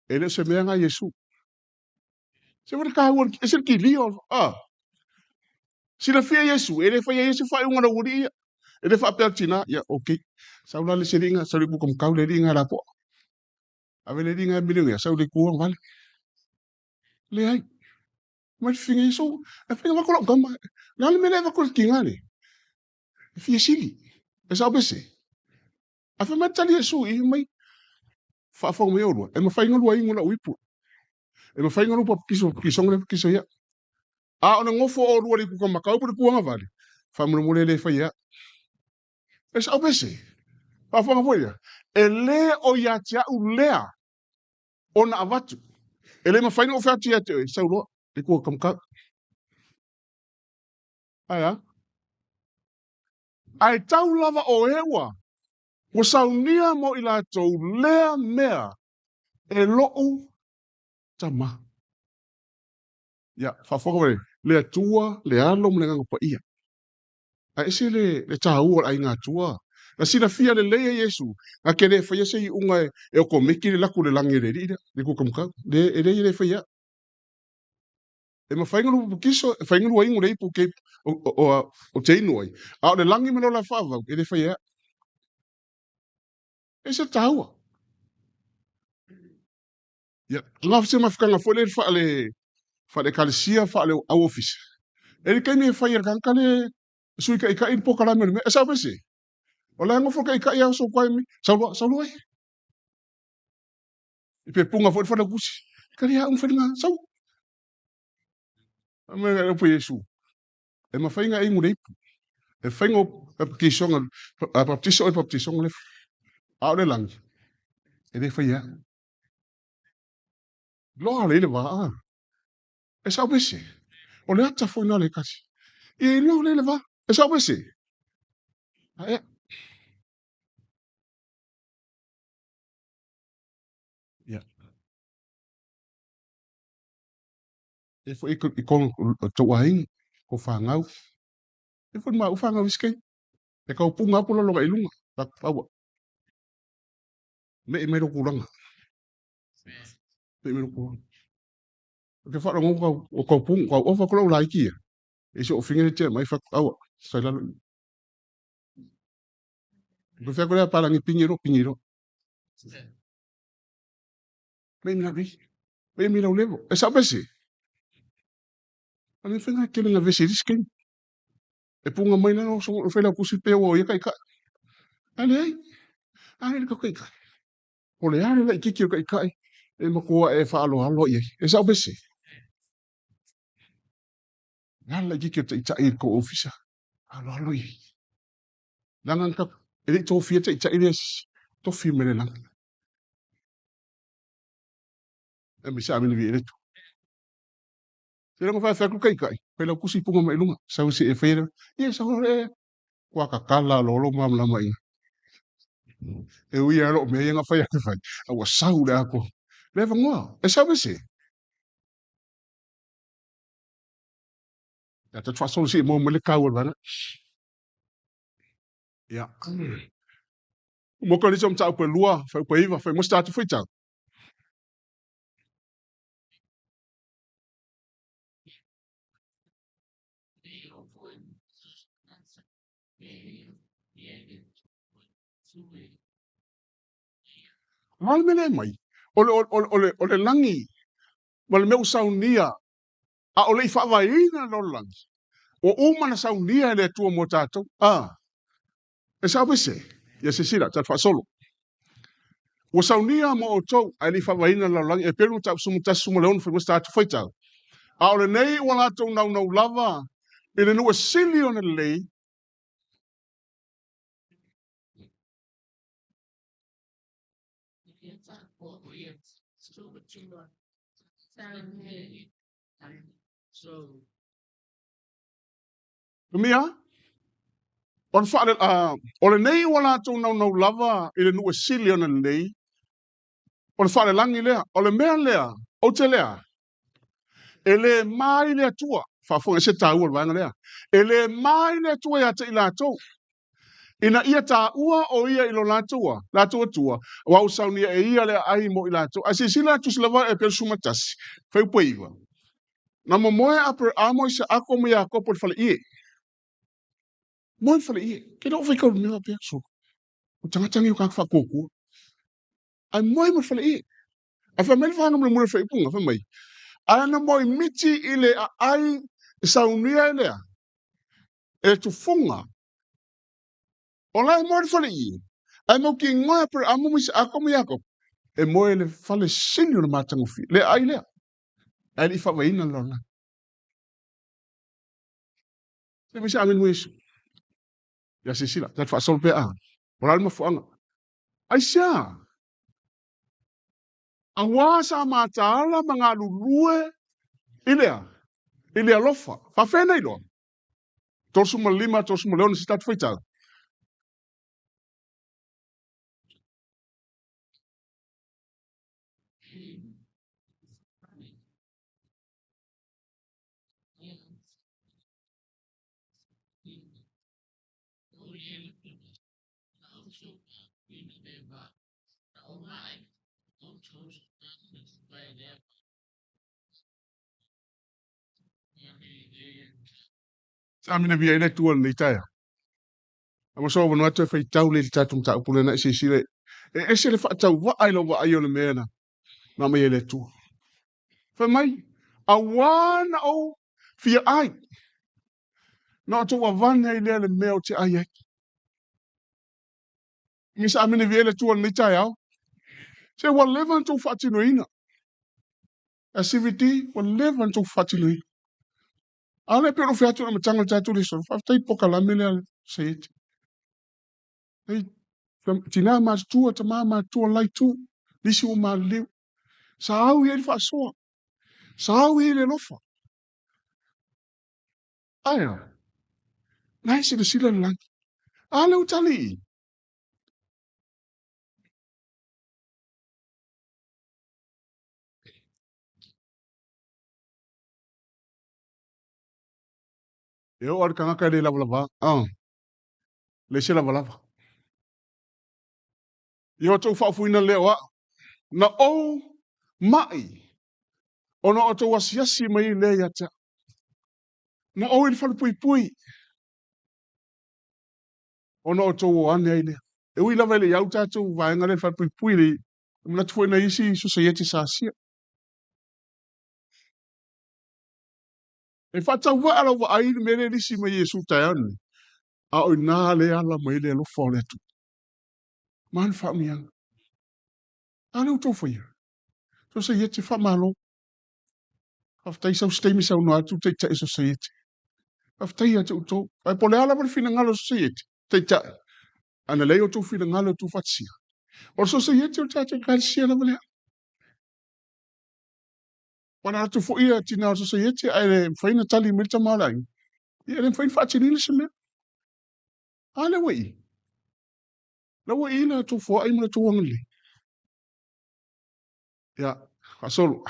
E le se mea ngā Yesu. Se wale ka hua, e se ki lio. Sila fia Yesu, e le fia Yesu whai ungana uri ia. E le whapea tina, ia, ok. Saula le se ringa, sa le kukam kau le ringa rapo. Ave le ringa milinga, sa le kuang vale. Le hai. Ma le finga Yesu, e finga wakolo gama. Nga le mele wakolo kingane. E fia sili. E sa obese. A fe matali Yesu, i mai. Whaafong me orua. E ma whainga lua inguna uipu. E ma whainga lua kiso, kisonga le kiso ia. A ona ngofo o rua le kukam makau pule kuanga vale. Whamuna mule le whaia. E sa obese. Whaafongavoia. E le o ia tia u lea. Ona avatu. Ele ma whainga o whatu ia te oi. Sau loa. Le kukam kau. Aia. Ai tau lava o ewa. Wa saunia mo i lātou lea mea e lo'u tama. ia whawhakawere, le atua, le alo, mle nganga pa ia. A ese le tāua ai ngā tua. Na sina fia le leia Yesu, a kere whaia se i unga e o ko meki le laku le langi re rira, le kukamukau, le le whaia. E ma whaingaru pukiso, whaingaru aingu le ipu ke o te inu ai. A o le langi mano la whaavau, e le whaia. E se tāua. Ia, ngā se mawhikanga fo le whaale kalisia, whaale au office. E le kaimi e whaia kanka le sui ka ika in po kalame le me, e sa pese. O la ngofo ka ika ia so kwa mi, saulua ai. I pe punga fo whana kusi. Kari ha umwhenga, sau. Me e po Yesu. E ma whainga ingu le ipu. E whainga o baptisonga, baptisonga le a o le langi. E le whaia. Loa le va. E sa pese. O le ata fo ina le kasi. E loa le va. E sa pese. E ia. E fo i kon tau aing, ko whangau. E fo ma ufanga wiskei. E kau punga pula loga ilunga. Tak paua. Me e mero kulanga. Me e mero kulanga. Ke whara ngō o kau punga, kau ofa kula ula ikia. E se o whingere tia mai whak aua. Sai lalo. Ko whea korea parangi pingiro. Me mina ri. Me mina ulevo. E sa bese. Ani whenga kele nga vese risken. E punga mai nano so whela kusi peo o ia kai. Ani ai. Ani ka kai kai. O le ale la ikiki o kai. E makua e whaalo halo iai. E sa bese. Nala ikiki o te itai ko ofisa. Halo iai. Langan ka. E li tofi te itai res. Tofi mele lang. E mi sa amini vi eretu. Se lango whai kai. Whela kusi punga mai lunga. Sau si e whaira. Ia sa hore. Kua kakala lolo mamlama ina. E ui alo me ia ngawhai ake whai. Awa sau le ako. Lewa ngoa. E sa bese. Ya te tfasolo si mo mele kau alwana. Ya. Mo ka lisom tau pe lua. Whai pa iwa. Whai mo statu whai tau. Mal mele mai. Ole langi. Wale meu saunia. A ole i whawaina no langi. O umana saunia ele tua mo tātou. E sa bese. Ya se sira. Tat whasolo. O saunia mo o tau. A li whawaina no langi. E peru tau sumutas sumuleon. Whai mo statu whai tau. A ole nei wala tau nau lava. Ele nua sili o na lei. Mia? Ole nei wala tau nau lava. Ele nua sili o na lei. Ole whare langi lea. Ole mea lea. O te lea. Ele mai lea tua. Whafonga se tā ua vanga lea. Ele mai lea tua ia te i lātou. Ina ia tā ua o ia ilo lātua. Lātua tua. Wau saunia e ia lea ahi mo i lātou. Asi si lātou silava e per sumatasi. Whai paiwa. Na mo moe apre amo i se ako me a kopo i whale ie. Moe whale ie. Kena o whai kauru mea pia so. O tangatangi o kaka whakokua. Ai moe mo whale ie. Ai wha mele whanga mle mure whai punga. Wha mai. Ana moi miti ile a ai saunia ilea. E tu funga. O lai mo le fale i. Ai mo ki ngoa per amo mi se ako mi ako. E mo le fale sinyo na matango fi. Le ai lea. Ai li fawa ina lona. Se mi se amin mo isu. Ya se sila. Tat fa sol pe a. O lai mo fuanga. Ai sia. A wasa mataala mga lulue. Ilea. Ilea lofa. Fa fena ilo. Torsu ma lima, torsu ma leona si tatu faital. Sa mina via ele tuan ni tai. Ama so no atu fai tau le tatu ta pula na sile. E se le fa tau wa ai lo wa ai o le mena. Na mai ele tu. Fa mai a wana o fia ai. Na to wa van ai le meo te ai. Mi sa mina via ele tuan ni tai au. Se wa levan to fatino ina. SCVD wa levan to fatino ina. Ale pero fia tu na matanga tatu le so. Fa tai poka la mele se. Ei, tina ma tua ta ma tua lai tu. Nisi o ma leu. Sa au i fa soa. Sa au i le lofa. Aya. Nai se sila lang. Ale utali. E o ar kanga ka le lava lava. Le se lava lava. Yo to fa fuina leo a. Na o mai. Ona o to wasiasi mai le ya ta. Na o il fa pui pui. Ona o to o ane ai le. E ui lava le yau tatu va ngale fa pui pui le. Mna tu foi na isi Sosaiete sa sia. E fa tau wa ala wa ai me le lisi mai Yesu tayani. A o na le ala mai le lo fo le tu. Man fa mi ang. Ale o to foi. Sosaiete fa malo. Aftai sau stemi sau no atu te te Sosaiete. Aftai atu to. Ai pole ala per fina ngalo Sosaiete. Te te. Ana leo tu fina ngalo tu fatsia. O Sosaiete o te kalsia na vale. Wana atu fo ia tina Sosaiete ai le faina tali milta malai. Ia le faina fatsi ni se me. Ale wei. La wei na tu fo ai mo tu wangali. Ya, asolo.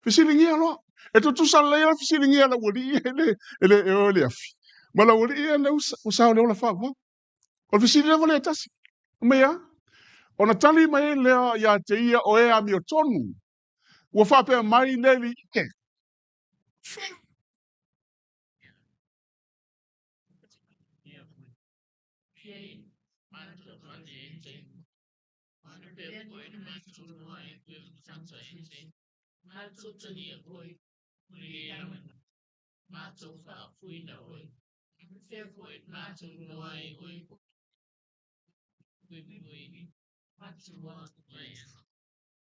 Fesiligia lo. E tu sala ia fesiligia la woli ele e ole afi. Mala woli ia le usa le ola fa. O fesiligia vale tasi. Mea. Ona tali mai lea ia te ia o e ami o tonu. Ua whapea mai leli ike.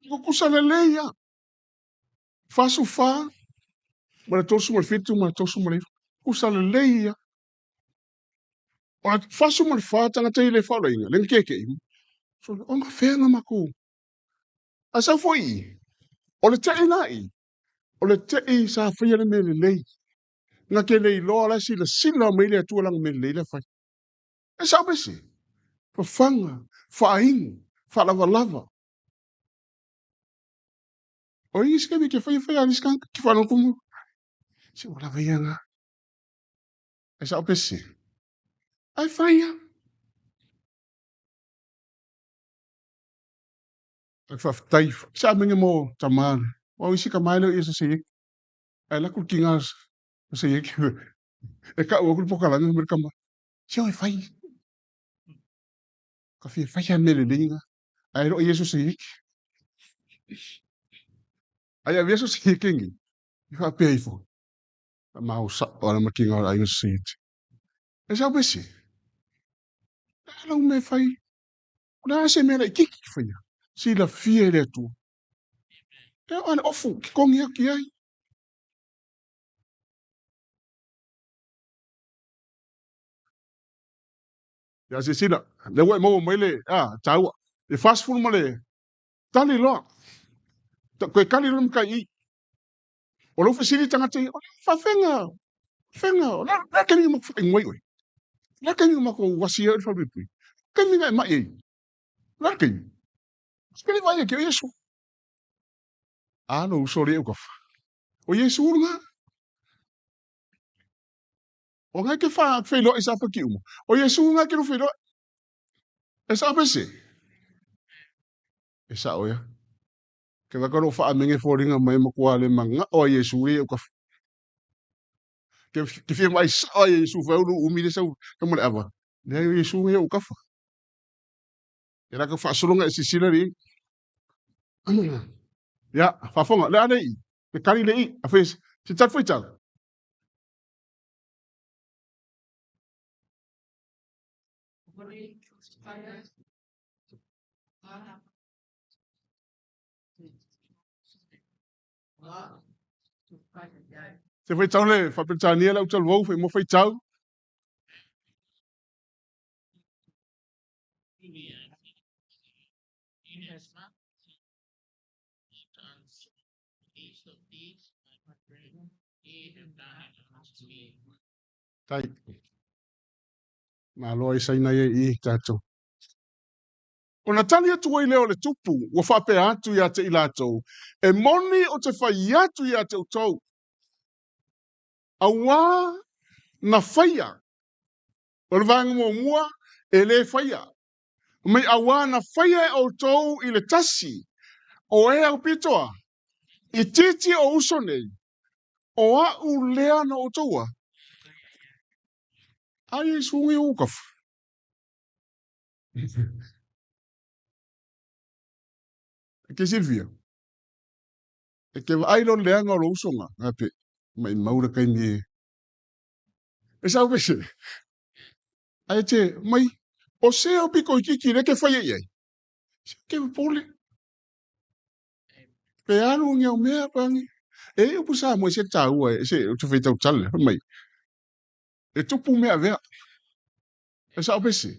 Kukusa le leia. Fasu fa. Mara tosu mal fitu, mara tosu mal ifu. Kusa le leia. Ona fasu mal fa tanga te ile fa loinga. Len keke imu. So, onga whenga mako. Asa foi. O le te nai. O le te i sa fia le mele lei. Nga ke lei loa la si le sila meile atua lang mele lei le fai. E sa besi. Fa fanga. Fa ingu. Fa lava lava. O ingi sika mi ke fai alis kanka. Ki whanau kumu. Si o lava ianga. E sa besi. Ai fai ya. Ai fa tai. Sa mingi mo tamane. O isi ka maile o isa siyek. Ai la kul kingas. Siyek. E ka o kul pokalanga merkama. Si o fai. Ka fai ya mele linga. Ai ro yesu siyek. Ai a yesu siyek ingi. Ifa pe ifo. Ma o sa o na makinga ai yesu siyek. E sa besi. Ala me fai. Ona se mele kiki fai. Si la fie le tu. E ana ofu ki kongi aki ai. Ya se sila. Le we mo mele. Taua. E fast food male. Tali loa. Koe kali rum ka i. O lo fasili tanga te. O fa fenga. Fenga. La keni mo fa ngoi oi. La keni mo ko wasia fa bipi. Keni ga mai ei. La keni. Keni vai ke yesu. No sorry o kof. O yesu nga. O nga ke fa fe lo isa pa ki umo. O yesu nga ke lo fe lo. Esa pese. Esa o ya. Ke va karo fa menge foringa mai mo kwa le manga o Yesu e ka ke fi mai sa Yesu fa u umile sa ka mo ava. Le Yesu e o ka fa. Era ka fa solonga esi silari. Ya, fa fonga le ane i. Ke kari le i. A fes. Si tat foi tal. Se foi tal le fa pensania la utal vou foi mo foi tal. Tai. Ma lo sai na i tato. Ona tali atu ai leo le tupu, wa whape atu ia te ilatou. E moni o te whai atu ia te utou. A wā na whaia. O le vanga mua, e le whaia. Mai a wā na whaia e o tou i le tasi. O e au pitoa. I titi o uso nei. O a u lea na o toua. Ai e sungi ukaf. E ke Silvia. E ke ailo lea ngā lo usonga. Ngape. Mai maura kai ni. E sao pese. Ai te, mai, o se o piko i kiki reke whaia iai. Ke pole. Pe anu ngia o mea pangi. E upu sa mo se tau e se o te whai tau tale. Mai. E tupu mea vea. E sao pese.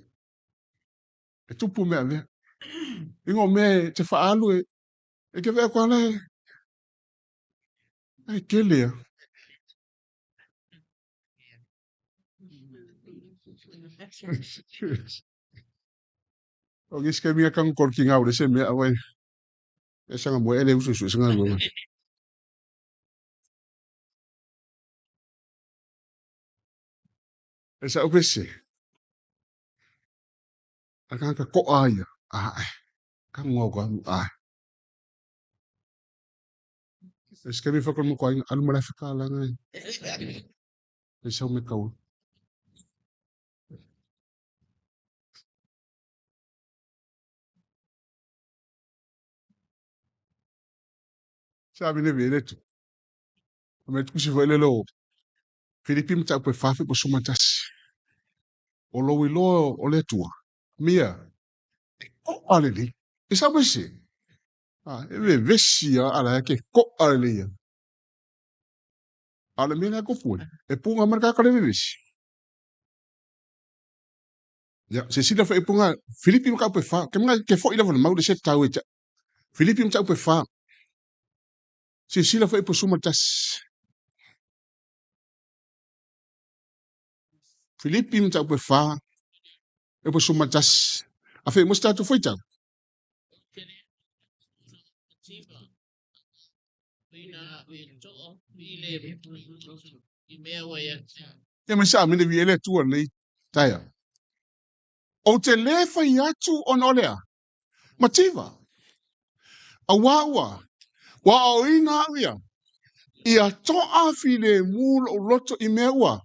E tupu mea vea. Ingo mea te whaalu e. E ke vea kwa lai. Ai ke lea. O giske mea kang korki ngau de se mea awai. E sanga mo ele usu su sanga mo. E sao pese. A kang ka ko aia. Ai. Kang ngau ko ai. E ske mi whakon mo koa anu mara whika ngai. E sao me kau. Sa mi ne vele tu. Me tu si vele lo. Filipi mta pe fafi po sumatas. O lo wi lo o le tua. Mia. Ko ale li. E sao pese. Ah, e ve vesia ala ke ko ale li. Ala mina ko fu. E punga marka ka le vesi. Ya, se sila fa e punga Filipi mka pe fa. Ke mga ke fo ila von mau de se tau e ta. Filipi mta pe fa. Se sila fa e po sumatas. Filipi mta pe fa. E po sumatas. A fe mo sta tu foi ta. E me sa mi ne viele tu nei. Taia. O te le fai atu on olea. Mativa. A wawa. Wa o ina awia. Ia to afi le mul o loto i mea ua.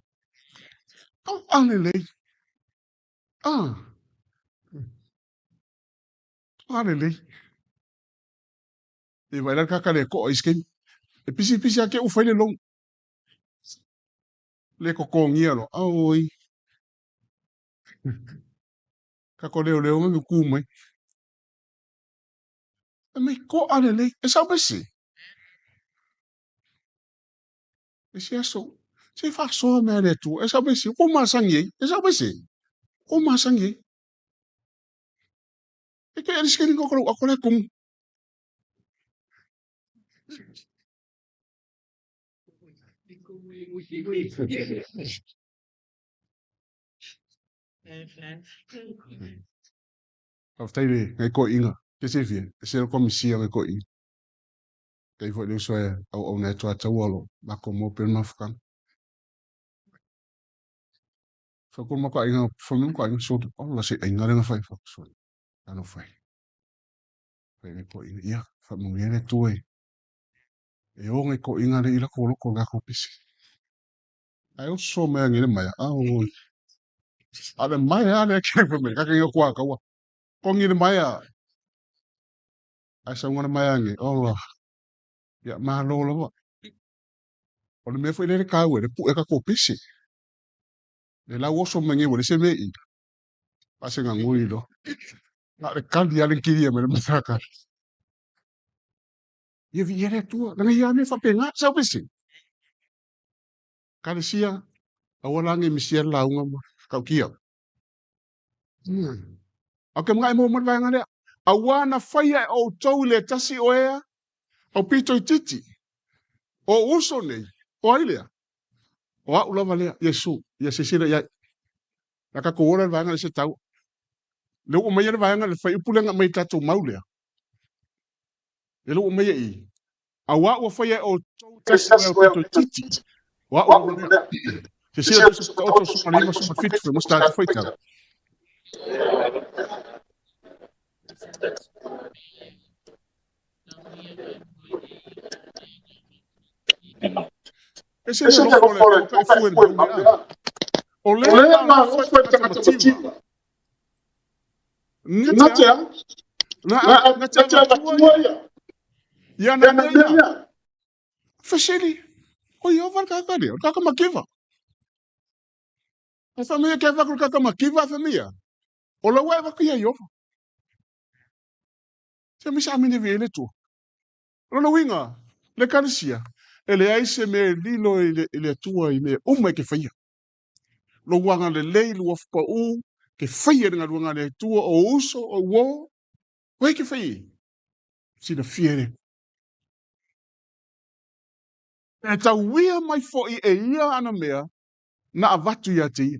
Au ane lei. Ah. Ane lei. E vai la kaka le ko o isken. E pisi ake ufai le long. Le ko kongia lo. Aoi. Kako leo ngi kumai. E me ko ane lei. E sao besi. E si aso. Se fa so mea le tu. E sao besi. Ko masangi. E sao besi. Ko masangi. E ke erisken ko ko ako le kum. Au taile ngai ko inga. Ke se fie. E se komisia ngai ko inga. Kei fo le soe au nei to atawolo. Mako mo pe mafukan. Fa ko mako inga fo mo ko inga so. Allah se inga le nga fai fa. ano fai. Fai ko ia, fa mungere tue. E o ngai ko inga le ila ko loko ga ko pisi. Ai o so me ngire mai o. Ale mai ale ke fa me ka ke ko ka wa. Ko ngire mai a. Ai sa ngona mai ngi o. Ya ma lo lo. O me foi le ka we le pu e ka ko pisi. Le la wo so me ngi wo le se me i. Pase nga ngui do. Na le kandi ale kiri me le masaka. Ia viere tua, nga ia me fa penga sa pisi. Kale sia awalangi misier la unga mo kau kia. Okay, mga imo mo vai ngale. Awana faya o tau le tasi o ea, o pito I titi, o uso nei, o ailea. O a ula valea, Yesu, ia se sira ia. Naka ko ora vai ngale se tau. Le o mai vai ngale fai upulenga mai tatu maulea. Le o mai I. Awa o faya o tau tasi o ea o pito titi. O a ula valea. Se sira tu ta oto suma lima suma fitu fe musta tu faita. Ese le lo fole o ka fue maulea. O le ma o foi tamativa. Natea. Na tua. Ya na mea. Fesili. O yo van ka dia. Ka ka makiva. A família que vai colocar ka makiva a família. O la wa va que yo. Se mi sa mi ne vele tu. O la winga. Le canisia. Ele ai se me lilo ele tua I me uma que faia. Lo wanga le leilu of pa u ke faia nga wanga le tua o uso o wo. Wai que faia. Si na fiere. E ta wia mai fo I e ia ana mea na avatu ia te ia.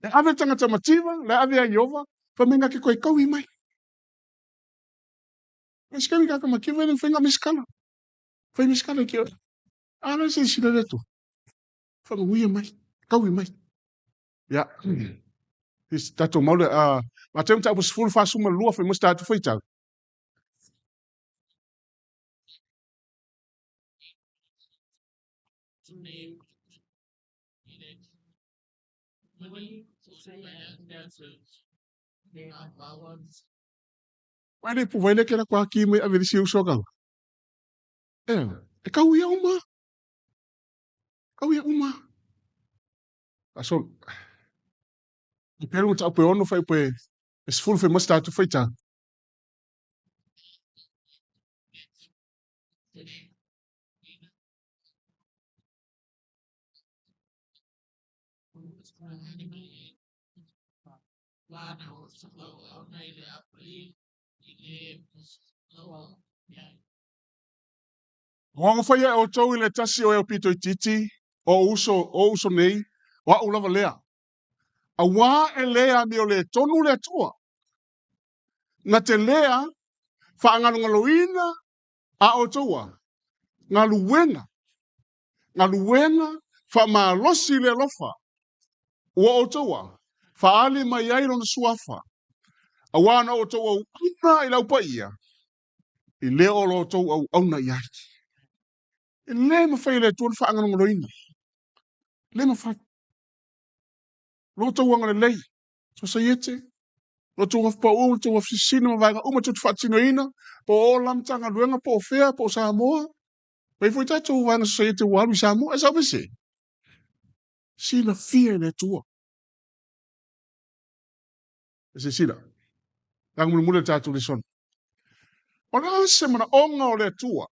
Le ave tangata mativa, le ave a Iova, fa menga ke koe kaui mai. E skemi kaka makiva e whenga miskala. Whai miskala ki ora. Ana se sila leto. Fa wia mai, kaui mai. Ya. Is tato maule a matem ta bus full fasu ma lua fa musta tu foi tau. Wale pu wale kera kwa ki mai ave si usoga. E kaui uma. Kaui uma. Aso. I peru ta pe ono fai pe is full fa musta tu foi tau. Wanga fai o tau le tasi o pito I titi, o uso nei, wa ulava lea. A wā e lea mi o le tonu le tua. Na te lea, wha ngalungaloina a o tua. Ngaluenga, wha malosi le lofa. Ua o tua, wha ali mai airo na suafa. A wā na o tua una I lau pa ia. I leo o lo tua au auna iarki. I le mawhai le tua wha ngalungaloina. Le mawhai. Lo tua ngale lei. Sosaiete. Lo tua pa o tua fisina mawaiga. Uma tutu whatino ina. Po o lamtanga luenga po fea po Samoa. Pei foi tatu vanga Sosaiete walu Samoa. E sabe se? Sila fia le tua. Se sila. Lang mule tatu le son. Ona se mana onga o le tua.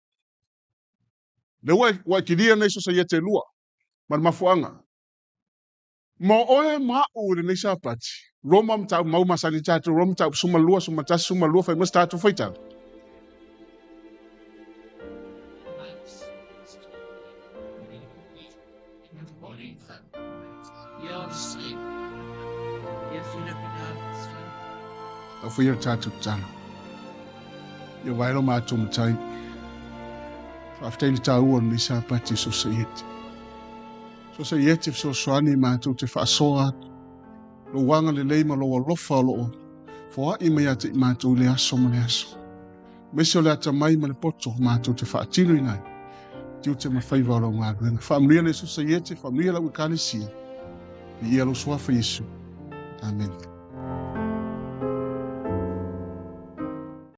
Le wai kiria nei Sosaiete lua. Man mafuanga. Mo oe mau nei Sapati. Roma mtau mau masani tatu. Roma mtau suma lua fai mas tatu foi tatu. A fui o tatu tano. Yo vai lo mato mtai. After tau on ni Sapati Sosaiete. Sosaiete Fesoasoani mato te whaasoa. Lo wanga le leima lo lofa lo. foa'i mai ate i mātou le aso ma le aso. Mese o le ata mai ma le poto mātou te whaatino inai. Tiu te mawhaiva o lau ngā ruenga. Whaamria le Sosaiete, whaamria lau i kālesia. I ia lo suafa Yesu. Amen.